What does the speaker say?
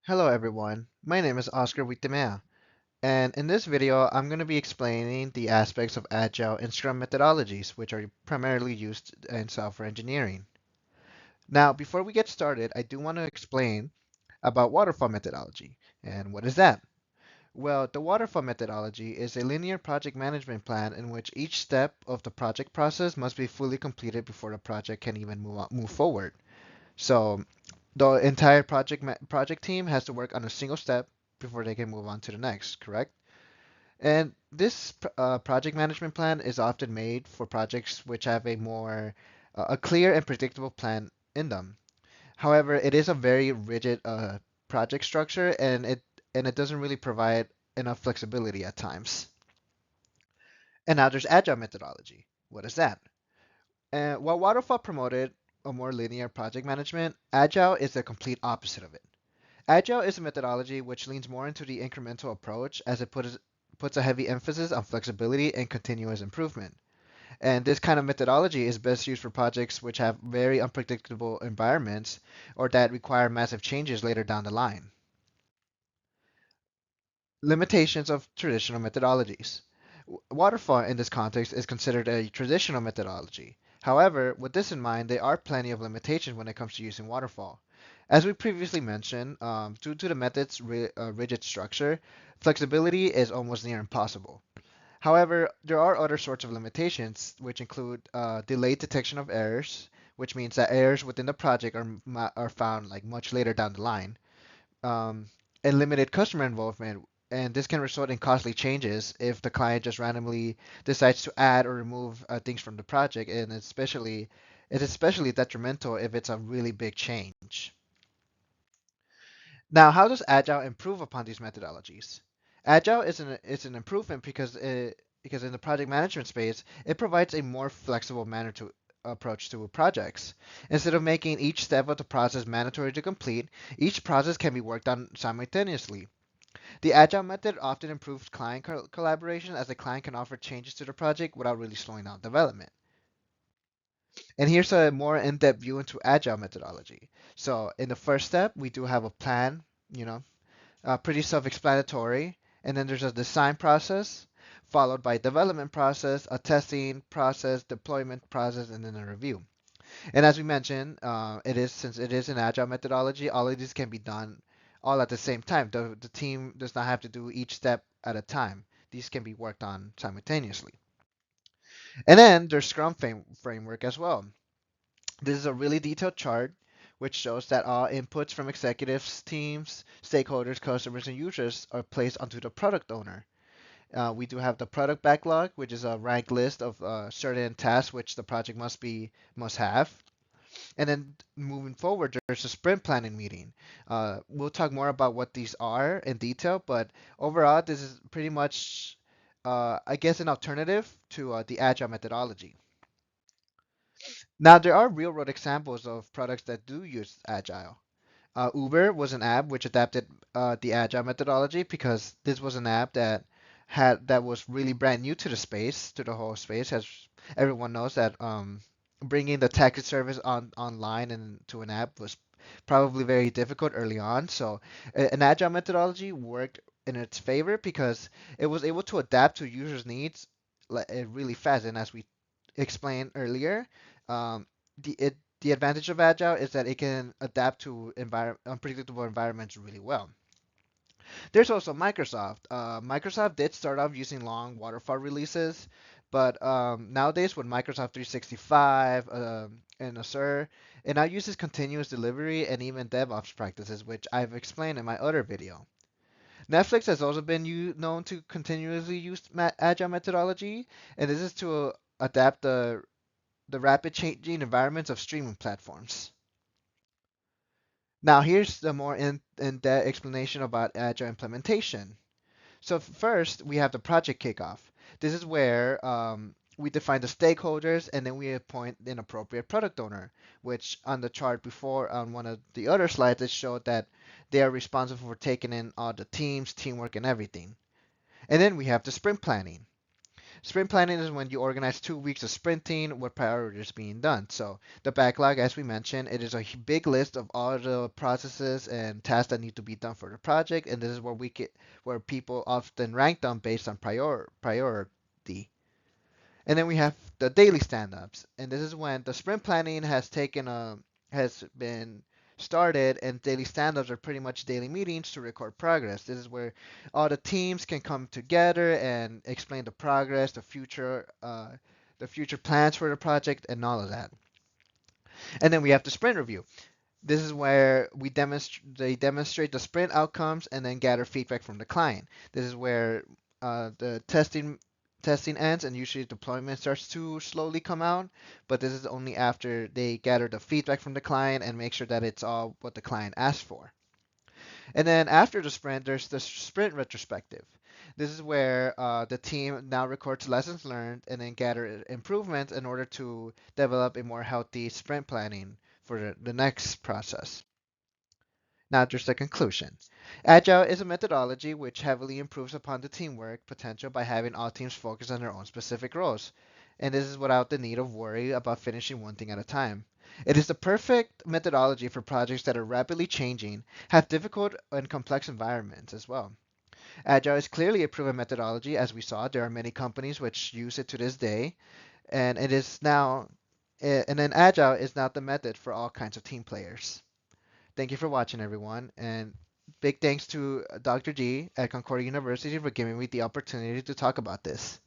Hello everyone, my name is Oscar Witemea, and in this video I'm going to be explaining the aspects of Agile and Scrum methodologies, which are primarily used in software engineering. Now, before we get started, I do want to explain about waterfall methodology. And what is that? Well, the waterfall methodology is a linear project management plan in which each step of the project process must be fully completed before the project can even move forward. So the entire project team has to work on a single step before they can move on to the next, correct? And this project management plan is often made for projects which have a clear and predictable plan in them. However, it is a very rigid project structure, and it doesn't really provide enough flexibility at times. And now there's agile methodology. What is that? While waterfall promoted a more linear project management, agile is the complete opposite of it. Agile is a methodology which leans more into the incremental approach as it puts a heavy emphasis on flexibility and continuous improvement. And this kind of methodology is best used for projects which have very unpredictable environments or that require massive changes later down the line. Limitations of traditional methodologies. Waterfall in this context is considered a traditional methodology. However, with this in mind, there are plenty of limitations when it comes to using waterfall. As we previously mentioned, due to the method's rigid structure, flexibility is almost near impossible. However, there are other sorts of limitations, which include delayed detection of errors, which means that errors within the project are found like much later down the line, um, and limited customer involvement. And this can result in costly changes if the client just randomly decides to add or remove things from the project, and it's especially detrimental if it's a really big change. Now, how does Agile improve upon these methodologies? Agile is an improvement because in the project management space, it provides a more flexible manner to approach to projects. Instead of making each step of the process mandatory to complete, each process can be worked on simultaneously. The Agile method often improves client collaboration as the client can offer changes to the project without really slowing down development. And here's a more in-depth view into Agile methodology. So in the first step, we do have a plan, you know, pretty self-explanatory. And then there's a design process, followed by development process, a testing process, deployment process, and then a review. And as we mentioned, since it is an agile methodology, all of these can be done all at the same time. The team does not have to do each step at a time. These can be worked on simultaneously. And then there's Scrum framework as well. This is a really detailed chart which shows that all inputs from executives, teams, stakeholders, customers, and users are placed onto the product owner. We do have the product backlog, which is a ranked list of certain tasks which the project must have. And then moving forward, there's a sprint planning meeting. We'll talk more about what these are in detail, but overall, this is pretty much, I guess, an alternative to the agile methodology. Now, there are real-world examples of products that do use agile. Uber was an app which adapted the agile methodology because this was an app that was really brand new to the space, to the whole space. As everyone knows that bringing the taxi service online and to an app was probably very difficult early on. So an agile methodology worked in its favor because it was able to adapt to users' needs really fast. And as we explained earlier, um, the advantage of Agile is that it can adapt to unpredictable environments really well. There's also Microsoft. Microsoft did start off using long waterfall releases, but nowadays with Microsoft 365 and Azure, it now uses continuous delivery and even DevOps practices, which I've explained in my other video. Netflix has also been known to continuously use Agile methodology, and this is to adapt the rapid changing environments of streaming platforms. Now, here's the more in-depth explanation about Agile implementation. So first, we have the project kickoff. This is where we define the stakeholders and then we appoint an appropriate product owner, which on the chart before on one of the other slides, it showed that they are responsible for taking in all the teams, teamwork, and everything. And then we have the sprint planning. Sprint planning is when you organize 2 weeks of sprinting with priorities being done. So the backlog, as we mentioned, it is a big list of all the processes and tasks that need to be done for the project, and this is where where people often rank them based on priority. And then we have the daily stand-ups, and this is when the sprint planning has been started, and daily stand-ups are pretty much daily meetings to record progress. This is where all the teams can come together and explain the progress, the future plans for the project, and all of that. And then we have the sprint review. This is where they demonstrate the sprint outcomes and then gather feedback from the client. This is where the testing ends and usually deployment starts to slowly come out, but this is only after they gather the feedback from the client and make sure that it's all what the client asked for. And then after the sprint, there's the sprint retrospective. This is where the team now records lessons learned and then gather improvements in order to develop a more healthy sprint planning for the next process. Now, there's the conclusion. Agile is a methodology which heavily improves upon the teamwork potential by having all teams focus on their own specific roles. And this is without the need of worry about finishing one thing at a time. It is the perfect methodology for projects that are rapidly changing, have difficult and complex environments as well. Agile is clearly a proven methodology, as we saw. There are many companies which use it to this day, and it is now, and then Agile is now the method for all kinds of team players. Thank you for watching, everyone, and big thanks to Dr. G at Concordia University for giving me the opportunity to talk about this.